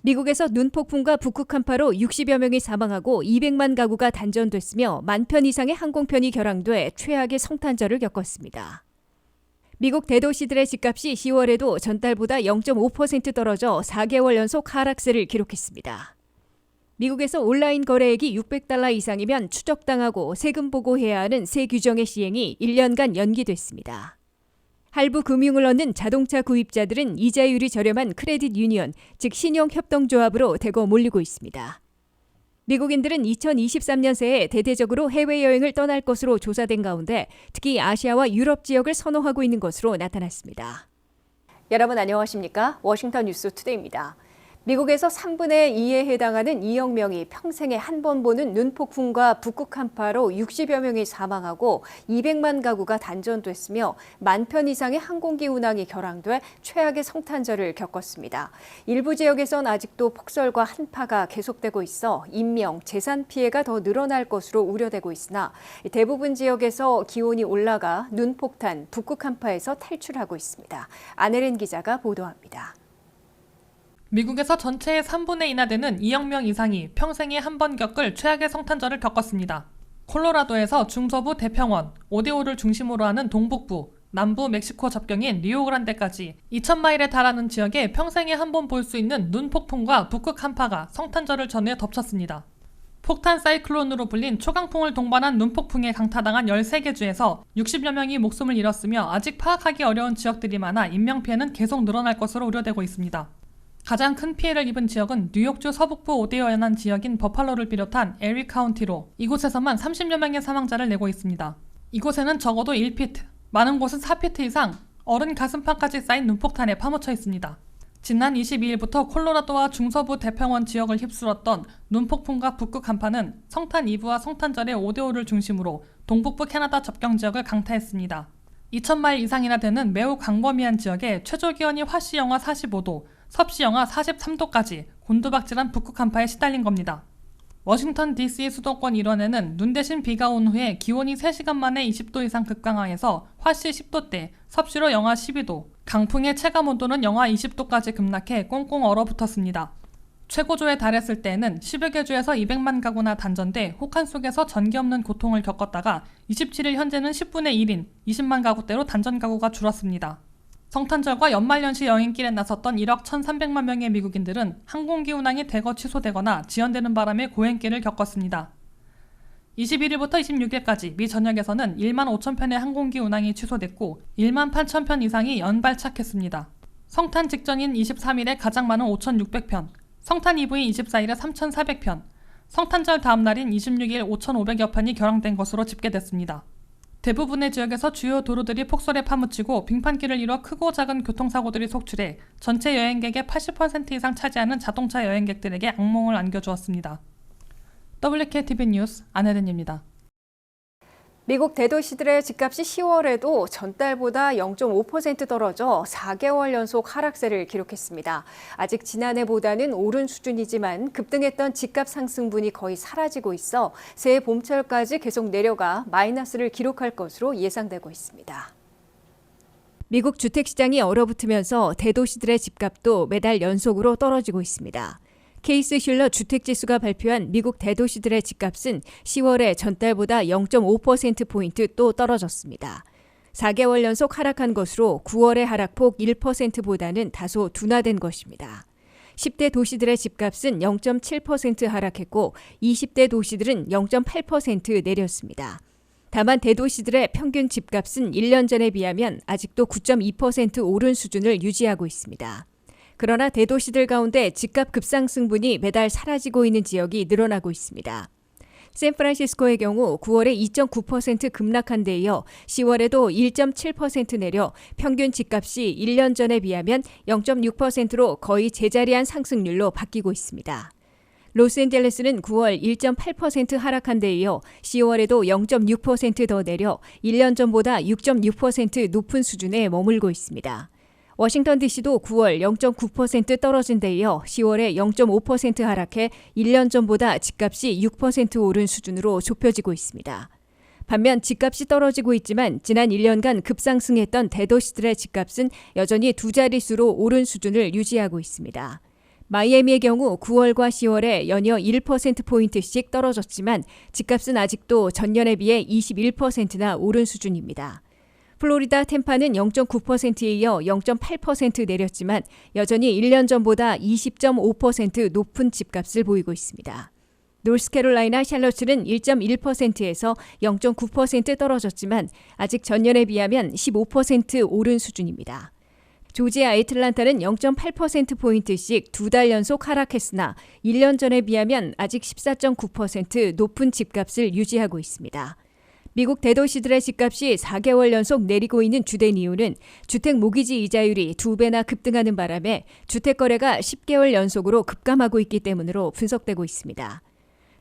미국에서 눈폭풍과 북극 한파로 60여 명이 사망하고 200만 가구가 단전됐으며 10,000편 이상의 항공편이 결항돼 최악의 성탄절을 겪었습니다. 미국 대도시들의 집값이 10월에도 전달보다 0.5% 떨어져 4개월 연속 하락세를 기록했습니다. 미국에서 온라인 거래액이 $600 이상이면 추적당하고 세금 보고해야 하는 새 규정의 시행이 1년간 연기됐습니다. 할부 금융을 얻는 자동차 구입자들은 이자율이 저렴한 크레딧 유니언, 즉 신용협동조합으로 대거 몰리고 있습니다. 미국인들은 2023년 새에 대대적으로 해외여행을 떠날 것으로 조사된 가운데 특히 아시아와 유럽 지역을 선호하고 있는 것으로 나타났습니다. 여러분 안녕하십니까? 워싱턴 뉴스 투데이입니다. 미국에서 3분의 2에 해당하는 2억 명이 평생에 한 번 보는 눈폭풍과 북극 한파로 60여 명이 사망하고 200만 가구가 단전됐으며 10,000편 이상의 항공기 운항이 결항돼 최악의 성탄절을 겪었습니다. 일부 지역에선 아직도 폭설과 한파가 계속되고 있어 인명, 재산 피해가 더 늘어날 것으로 우려되고 있으나 대부분 지역에서 기온이 올라가 눈폭탄, 북극 한파에서 탈출하고 있습니다. 안혜린 기자가 보도합니다. 미국에서 전체의 3분의 2나 되는 2억 명 이상이 평생에 한 번 겪을 최악의 성탄절을 겪었습니다. 콜로라도에서 중서부 대평원, 오데오를 중심으로 하는 동북부, 남부 멕시코 접경인 리오그란데까지 2,000마일에 달하는 지역에 평생에 한 번 볼 수 있는 눈폭풍과 북극 한파가 성탄절을 전후에 덮쳤습니다. 폭탄 사이클론으로 불린 초강풍을 동반한 눈폭풍에 강타당한 13개 주에서 60여 명이 목숨을 잃었으며 아직 파악하기 어려운 지역들이 많아 인명피해는 계속 늘어날 것으로 우려되고 있습니다. 가장 큰 피해를 입은 지역은 뉴욕주 서북부 오데오 연안 지역인 버팔로를 비롯한 에리 카운티로 이곳에서만 30여 명의 사망자를 내고 있습니다. 이곳에는 적어도 1피트, 많은 곳은 4피트 이상 어른 가슴판까지 쌓인 눈폭탄에 파묻혀 있습니다. 지난 22일부터 콜로라도와 중서부 대평원 지역을 휩쓸었던 눈폭풍과 북극 한파는 성탄 이브와 성탄절의 오데오를 중심으로 동북부 캐나다 접경 지역을 강타했습니다. 2,000마일 이상이나 되는 매우 광범위한 지역에 최저기온이 화씨 영하 45도, 섭씨 영하 43도까지 곤두박질한 북극 한파에 시달린 겁니다. 워싱턴 DC 수도권 일원에는 눈 대신 비가 온 후에 기온이 3시간 만에 20도 이상 급강하해서 화씨 10도대, 섭씨로 영하 12도, 강풍의 체감 온도는 영하 20도까지 급락해 꽁꽁 얼어붙었습니다. 최고조에 달했을 때에는 10여 개 주에서 200만 가구나 단전돼 혹한 속에서 전기 없는 고통을 겪었다가 27일 현재는 10분의 1인 20만 가구대로 단전 가구가 줄었습니다. 성탄절과 연말연시 여행길에 나섰던 1억 1,300만 명의 미국인들은 항공기 운항이 대거 취소되거나 지연되는 바람에 고행길을 겪었습니다. 21일부터 26일까지 미 전역에서는 1만 5천 편의 항공기 운항이 취소됐고 1만 8천 편 이상이 연발착했습니다. 성탄 직전인 23일에 가장 많은 5,600편, 성탄 이브인 24일에 3,400편, 성탄절 다음 날인 26일 5,500여 편이 결항된 것으로 집계됐습니다. 대부분의 지역에서 주요 도로들이 폭설에 파묻히고 빙판길을 이뤄 크고 작은 교통사고들이 속출해 전체 여행객의 80% 이상 차지하는 자동차 여행객들에게 악몽을 안겨주었습니다. WKTV 뉴스 안혜린입니다. 미국 대도시들의 집값이 10월에도 전달보다 0.5% 떨어져 4개월 연속 하락세를 기록했습니다. 아직 지난해보다는 오른 수준이지만 급등했던 집값 상승분이 거의 사라지고 있어 새해 봄철까지 계속 내려가 마이너스를 기록할 것으로 예상되고 있습니다. 미국 주택시장이 얼어붙으면서 대도시들의 집값도 매달 연속으로 떨어지고 있습니다. 케이스-슐러 주택지수가 발표한 미국 대도시들의 집값은 10월에 전달보다 0.5%포인트 또 떨어졌습니다. 4개월 연속 하락한 것으로 9월의 하락폭 1%보다는 다소 둔화된 것입니다. 10대 도시들의 집값은 0.7% 하락했고 20대 도시들은 0.8% 내렸습니다. 다만 대도시들의 평균 집값은 1년 전에 비하면 아직도 9.2% 오른 수준을 유지하고 있습니다. 그러나 대도시들 가운데 집값 급상승분이 매달 사라지고 있는 지역이 늘어나고 있습니다. 샌프란시스코의 경우 9월에 2.9% 급락한 데 이어 10월에도 1.7% 내려 평균 집값이 1년 전에 비하면 0.6%로 거의 제자리한 상승률로 바뀌고 있습니다. 로스앤젤레스는 9월 1.8% 하락한 데 이어 10월에도 0.6% 더 내려 1년 전보다 6.6% 높은 수준에 머물고 있습니다. 워싱턴 DC도 9월 0.9% 떨어진 데 이어 10월에 0.5% 하락해 1년 전보다 집값이 6% 오른 수준으로 좁혀지고 있습니다. 반면 집값이 떨어지고 있지만 지난 1년간 급상승했던 대도시들의 집값은 여전히 두 자릿수로 오른 수준을 유지하고 있습니다. 마이애미의 경우 9월과 10월에 연이어 1%포인트씩 떨어졌지만 집값은 아직도 전년에 비해 21%나 오른 수준입니다. 플로리다 템파는 0.9%에 이어 0.8% 내렸지만 여전히 1년 전보다 20.5% 높은 집값을 보이고 있습니다. 노스캐롤라이나 샬럿은 1.1%에서 0.9% 떨어졌지만 아직 전년에 비하면 15% 오른 수준입니다. 조지아 애틀란타는 0.8%포인트씩 두 달 연속 하락했으나 1년 전에 비하면 아직 14.9% 높은 집값을 유지하고 있습니다. 미국 대도시들의 집값이 4개월 연속 내리고 있는 주된 이유는 주택 모기지 이자율이 2배나 급등하는 바람에 주택 거래가 10개월 연속으로 급감하고 있기 때문으로 분석되고 있습니다.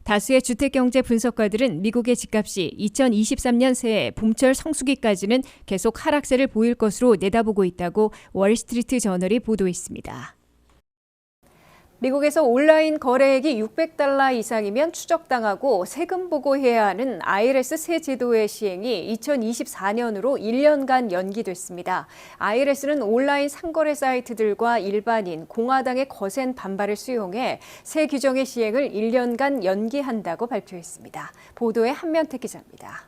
다수의 주택경제 분석가들은 미국의 집값이 2023년 새해 봄철 성수기까지는 계속 하락세를 보일 것으로 내다보고 있다고 월스트리트 저널이 보도했습니다. 미국에서 온라인 거래액이 $600 이상이면 추적당하고 세금 보고해야 하는 IRS 세 제도의 시행이 2024년으로 1년간 연기됐습니다. IRS는 온라인 상거래 사이트들과 일반인, 공화당의 거센 반발을 수용해 새 규정의 시행을 1년간 연기한다고 발표했습니다. 보도에 한면택 기자입니다.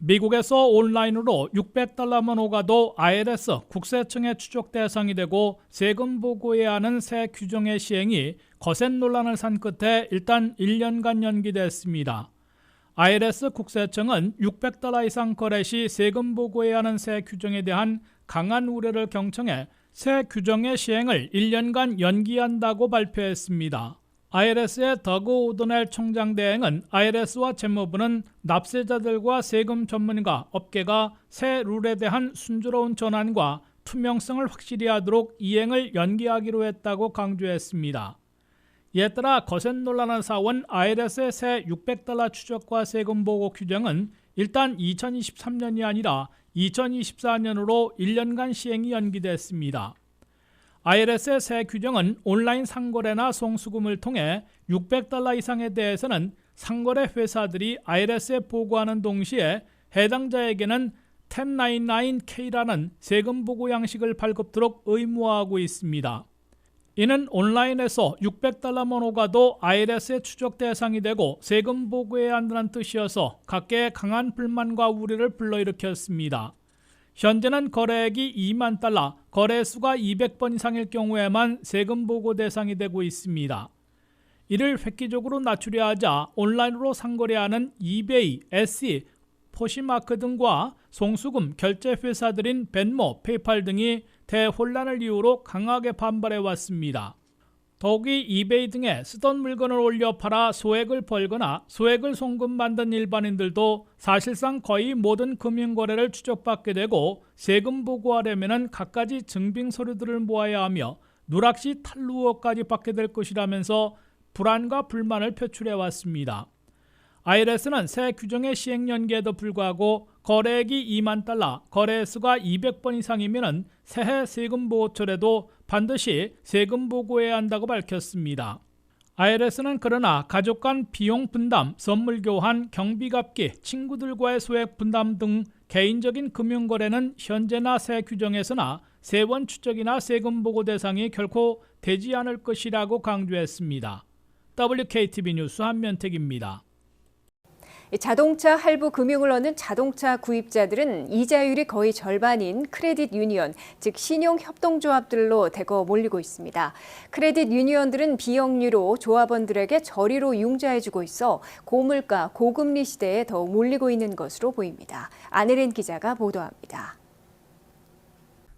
미국에서 온라인으로 $600만 오가도 IRS 국세청의 추적 대상이 되고 세금 보고해야 하는 새 규정의 시행이 거센 논란을 산 끝에 일단 1년간 연기됐습니다. IRS 국세청은 $600 이상 거래 시 세금 보고해야 하는 새 규정에 대한 강한 우려를 경청해 새 규정의 시행을 1년간 연기한다고 발표했습니다. IRS의 더그 오도넬 총장 대행은 IRS와 재무부는 납세자들과 세금 전문가, 업계가 새 룰에 대한 순조로운 전환과 투명성을 확실히 하도록 이행을 연기하기로 했다고 강조했습니다. 이에 따라 거센 논란을 사온 IRS의 새 $600 추적과 세금 보고 규정은 일단 2023년이 아니라 2024년으로 1년간 시행이 연기됐습니다. IRS의 새 규정은 온라인 상거래나 송수금을 통해 $600 이상에 대해서는 상거래 회사들이 IRS에 보고하는 동시에 해당자에게는 1099K라는 세금 보고 양식을 발급토록 의무화하고 있습니다. 이는 온라인에서 $600만 오가도 IRS의 추적 대상이 되고 세금 보고해야 한다는 뜻이어서 각계의 강한 불만과 우려를 불러일으켰습니다. 현재는 거래액이 $2만, 거래수가 200번 이상일 경우에만 세금 보고 대상이 되고 있습니다. 이를 획기적으로 낮추려 하자 온라인으로 상거래하는 이베이, 에시, 포시마크 등과 송수금 결제 회사들인 벤모, 페이팔 등이 대혼란을 이유로 강하게 반발해 왔습니다. 더욱이 이베이 등에 쓰던 물건을 올려 팔아 소액을 벌거나 소액을 송금받는 일반인들도 사실상 거의 모든 금융거래를 추적받게 되고 세금 보고하려면 갖가지 증빙 서류들을 모아야 하며 누락시 탈루 의혹까지 받게 될 것이라면서 불안과 불만을 표출해 왔습니다. IRS는 새 규정의 시행 연기에도 불구하고 거래액이 $2만, 거래수가 200번 이상이면 새해 세금 보고철에도 반드시 세금 보고해야 한다고 밝혔습니다. IRS는 그러나 가족 간 비용 분담, 선물 교환, 경비 갚기, 친구들과의 소액 분담 등 개인적인 금융거래는 현재나 새 규정에서나 세원 추적이나 세금 보고 대상이 결코 되지 않을 것이라고 강조했습니다. WKTV 뉴스 한면택입니다. 자동차 할부 금융을 얻는 자동차 구입자들은 이자율이 거의 절반인 크레딧 유니언, 즉 신용협동조합들로 대거 몰리고 있습니다. 크레딧 유니언들은 비영리로 조합원들에게 저리로 융자해주고 있어 고물가, 고금리 시대에 더욱 몰리고 있는 것으로 보입니다. 안혜린 기자가 보도합니다.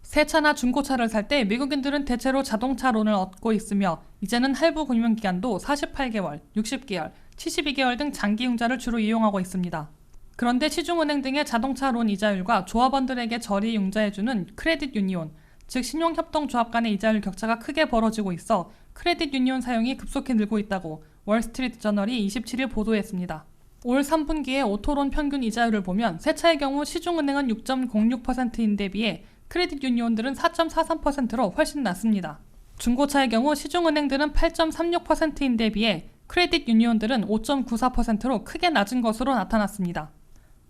새 차나 중고차를 살 때 미국인들은 대체로 자동차 론을 얻고 있으며 이제는 할부 금융기간도 48개월, 60개월, 72개월 등 장기 융자를 주로 이용하고 있습니다. 그런데 시중은행 등의 자동차 론 이자율과 조합원들에게 저리 융자해주는 크레딧 유니온, 즉 신용협동조합 간의 이자율 격차가 크게 벌어지고 있어 크레딧 유니온 사용이 급속히 늘고 있다고 월스트리트 저널이 27일 보도했습니다. 올 3분기의 오토론 평균 이자율을 보면 새 차의 경우 시중은행은 6.06%인 데 비해 크레딧 유니온들은 4.43%로 훨씬 낮습니다. 중고차의 경우 시중은행들은 8.36%인데 비해 크레딧 유니온들은 5.94%로 크게 낮은 것으로 나타났습니다.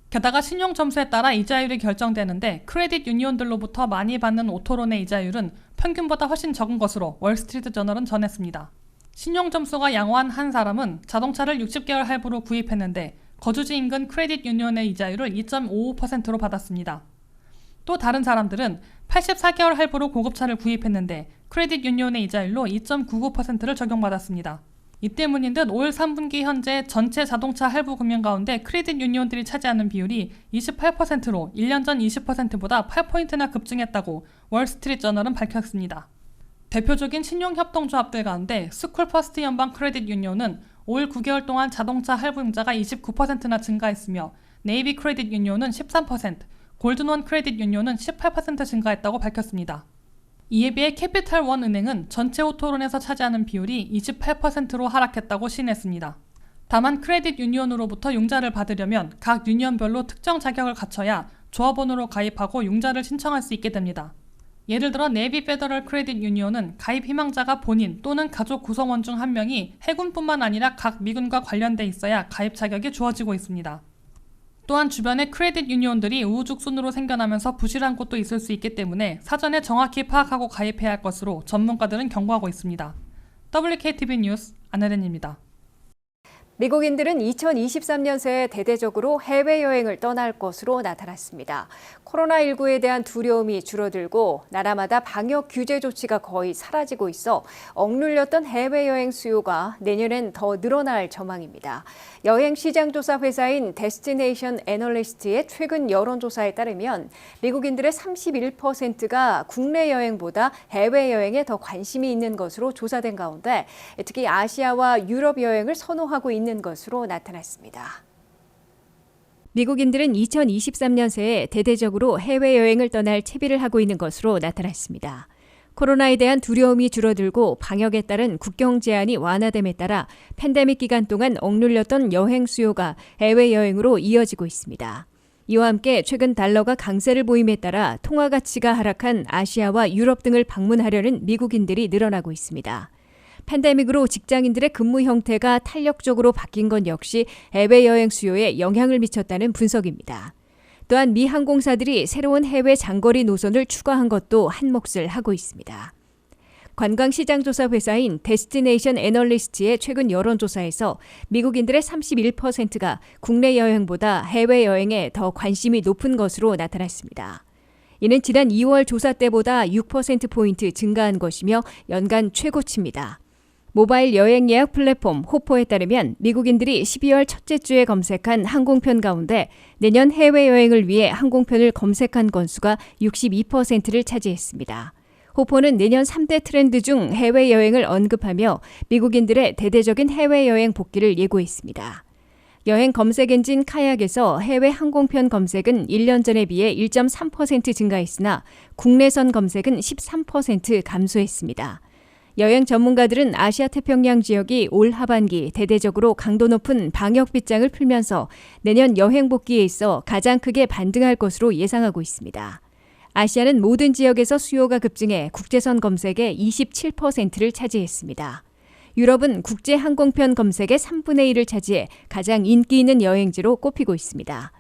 게다가 신용점수에 따라 이자율이 결정되는데 크레딧 유니온들로부터 많이 받는 오토론의 이자율은 평균보다 훨씬 적은 것으로 월스트리트 저널은 전했습니다. 신용점수가 양호한 한 사람은 자동차를 60개월 할부로 구입했는데 거주지 인근 크레딧 유니온의 이자율을 2.55%로 받았습니다. 또 다른 사람들은 84개월 할부로 고급차를 구입했는데 크레딧 유니온의 이자율로 2.99%를 적용받았습니다. 이 때문인 듯 5월 3분기 현재 전체 자동차 할부 금융 가운데 크레딧 유니온들이 차지하는 비율이 28%로 1년 전 20%보다 8포인트나 급증했다고 월스트리트 저널은 밝혔습니다. 대표적인 신용협동조합들 가운데 스쿨퍼스트 연방 크레딧 유니온은 5월 9개월 동안 자동차 할부융자가 29%나 증가했으며 네이비 크레딧 유니온은 13%, 골든원 크레딧 유니온은 18% 증가했다고 밝혔습니다. 이에 비해 캐피탈원 은행은 전체 오토론에서 차지하는 비율이 28%로 하락했다고 시인했습니다. 다만 크레딧 유니온으로부터 융자를 받으려면 각 유니온별로 특정 자격을 갖춰야 조합원으로 가입하고 융자를 신청할 수 있게 됩니다. 예를 들어 네이비 페더럴 크레딧 유니온은 가입 희망자가 본인 또는 가족 구성원 중 한 명이 해군뿐만 아니라 각 미군과 관련돼 있어야 가입 자격이 주어지고 있습니다. 또한 주변의 크레딧 유니온들이 우후죽순으로 생겨나면서 부실한 곳도 있을 수 있기 때문에 사전에 정확히 파악하고 가입해야 할 것으로 전문가들은 경고하고 있습니다. WKTV 뉴스 안혜린입니다. 미국인들은 2023년 새에 대대적으로 해외여행을 떠날 것으로 나타났습니다. 코로나19에 대한 두려움이 줄어들고 나라마다 방역 규제 조치가 거의 사라지고 있어 억눌렸던 해외여행 수요가 내년엔 더 늘어날 전망입니다. 여행시장조사 회사인 데스티네이션 애널리스트의 최근 여론조사에 따르면 미국인들의 31%가 국내 여행보다 해외여행에 더 관심이 있는 것으로 조사된 가운데 특히 아시아와 유럽 여행을 선호하고 있는 것으로 나타났습니다. 미국인들은 2023년 새에 대대적으로 해외여행을 떠날 채비를 하고 있는 것으로 나타났습니다. 코로나에 대한 두려움이 줄어들고 방역에 따른 국경 제한이 완화됨에 따라 팬데믹 기간 동안 억눌렸던 여행 수요가 해외여행으로 이어지고 있습니다. 이와 함께 최근 달러가 강세를 보임에 따라 통화 가치가 하락한 아시아와 유럽 등을 방문하려는 미국인들이 늘어나고 있습니다. 팬데믹으로 직장인들의 근무 형태가 탄력적으로 바뀐 건 역시 해외여행 수요에 영향을 미쳤다는 분석입니다. 또한 미 항공사들이 새로운 해외 장거리 노선을 추가한 것도 한몫을 하고 있습니다. 관광시장조사 회사인 데스티네이션 애널리스트의 최근 여론조사에서 미국인들의 31%가 국내 여행보다 해외여행에 더 관심이 높은 것으로 나타났습니다. 이는 지난 2월 조사 때보다 6%포인트 증가한 것이며 연간 최고치입니다. 모바일 여행 예약 플랫폼 호퍼에 따르면 미국인들이 12월 첫째 주에 검색한 항공편 가운데 내년 해외여행을 위해 항공편을 검색한 건수가 62%를 차지했습니다. 호퍼는 내년 3대 트렌드 중 해외여행을 언급하며 미국인들의 대대적인 해외여행 복귀를 예고했습니다. 여행 검색 엔진 카약에서 해외 항공편 검색은 1년 전에 비해 1.3% 증가했으나 국내선 검색은 13% 감소했습니다. 여행 전문가들은 아시아 태평양 지역이 올 하반기 대대적으로 강도 높은 방역 빗장을 풀면서 내년 여행 복귀에 있어 가장 크게 반등할 것으로 예상하고 있습니다. 아시아는 모든 지역에서 수요가 급증해 국제선 검색의 27%를 차지했습니다. 유럽은 국제 항공편 검색의 3분의 1을 차지해 가장 인기 있는 여행지로 꼽히고 있습니다.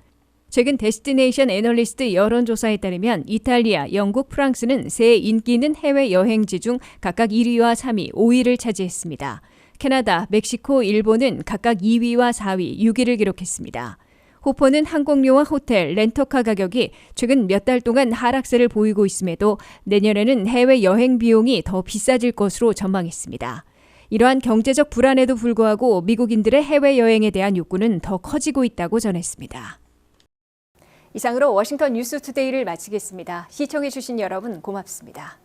최근 데스티네이션 애널리스트 여론조사에 따르면 이탈리아, 영국, 프랑스는 새 인기 있는 해외 여행지 중 각각 1위와 3위, 5위를 차지했습니다. 캐나다, 멕시코, 일본은 각각 2위와 4위, 6위를 기록했습니다. 호퍼는 항공료와 호텔, 렌터카 가격이 최근 몇 달 동안 하락세를 보이고 있음에도 내년에는 해외 여행 비용이 더 비싸질 것으로 전망했습니다. 이러한 경제적 불안에도 불구하고 미국인들의 해외여행에 대한 욕구는 더 커지고 있다고 전했습니다. 이상으로 워싱턴 뉴스투데이를 마치겠습니다. 시청해주신 여러분 고맙습니다.